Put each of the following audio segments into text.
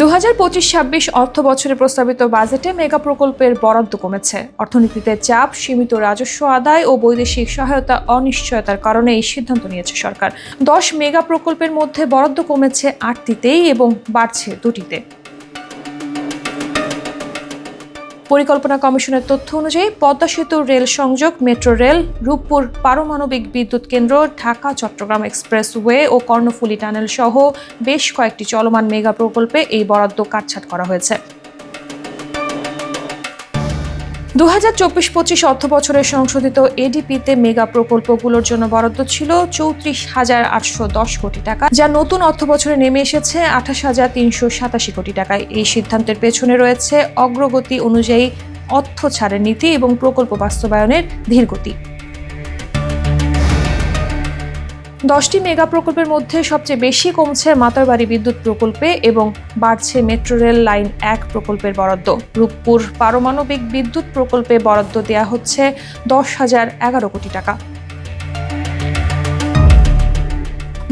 2025-26 অর্থ বছরে প্রস্তাবিত বাজেটে মেগা প্রকল্পের বরাদ্দ কমেছে। অর্থনীতিতে চাপ, সীমিত রাজস্ব আদায় ও বৈদেশিক সহায়তা অনিশ্চয়তার কারণে এই সিদ্ধান্ত নিয়েছে সরকার। 10 মেগা প্রকল্পের মধ্যে বরাদ্দ কমেছে 8টিতেই এবং বাড়ছে 2টিতে। পরিকল্পনা কমিশনের তথ্য অনুযায়ী পদ্মা সেতু রেল সংযোগ, মেট্রো রেল, রূপপুর পারমাণবিক বিদ্যুৎ কেন্দ্র, ঢাকা-চট্টগ্রাম এক্সপ্রেসওয়ে ও কর্ণফুলী টানেল সহ বেশ কয়েকটি চলমান মেগা প্রকল্পে এই বরাদ্দ কাটছাঁট করা হয়েছে। 2024-25 অর্থ বছরের সংশোধিত এডিপিতে মেগা প্রকল্পগুলোর জন্য বরাদ্দ ছিল 34,810 কোটি টাকা, যা নতুন অর্থ বছরে নেমে এসেছে 28,387 কোটি টাকায়। এই সিদ্ধান্তের পেছনে রয়েছে অগ্রগতি অনুযায়ী অর্থ ছাড়ের নীতি এবং প্রকল্প বাস্তবায়নের ধীরগতি। 10টি মেগা প্রকল্পের মধ্যে সবচেয়ে বেশি কমছে মাতারবাড়ি বিদ্যুৎ প্রকল্পে এবং বাড়ছে মেট্রো রেল লাইন 1 প্রকল্পের বরাদ্দ। রূপপুর পারমাণবিক বিদ্যুৎ প্রকল্পে বরাদ্দ দেওয়া হচ্ছে 10,011 কোটি টাকা।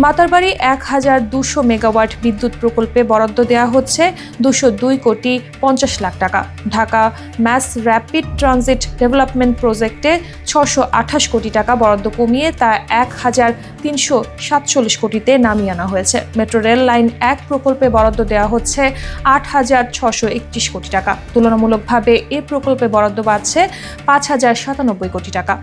মাতারবাড়ি 1,200 মেগাওয়াট বিদ্যুৎ প্রকল্পে বরাদ্দ দেওয়া হচ্ছে 202 কোটি 50 লাখ টাকা। Dhaka mass rapid transit development প্রজেক্টে 628 কোটি টাকা বরাদ্দ কমিয়ে তা 1,347 কোটিতে নামিয়ে আনা হয়েছে। মেট্রো রেল লাইন 1 প্রকল্পে বরাদ্দ দেওয়া হচ্ছে 8,631 কোটি টাকা। তুলনামূলকভাবে এ প্রকল্পে বরাদ্দ বাড়ছে 5,097 কোটি টাকা।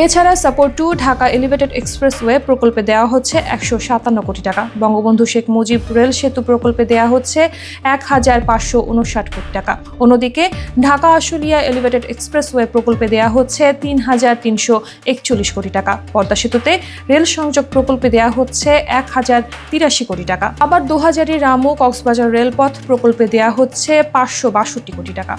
এছাড়া সাপোর্ট 2 ঢাকা এলিভেটেড এক্সপ্রেসওয়ে প্রকল্পে দেওয়া হচ্ছে 157 কোটি টাকা। বঙ্গবন্ধু শেখ মুজিব রেল সেতু প্রকল্পে দেওয়া হচ্ছে 1,559 কোটি টাকা। অন্যদিকে ঢাকা আশুলিয়া এলিভেটেড এক্সপ্রেসওয়ে প্রকল্পে দেওয়া হচ্ছে 3,341 কোটি টাকা। পদ্মা সেতুতে রেল সংযোগ প্রকল্পে দেওয়া হচ্ছে 1,083 কোটি টাকা। আবার 2000 রামু কক্সবাজার রেলপথ প্রকল্পে দেওয়া হচ্ছে 562 কোটি টাকা।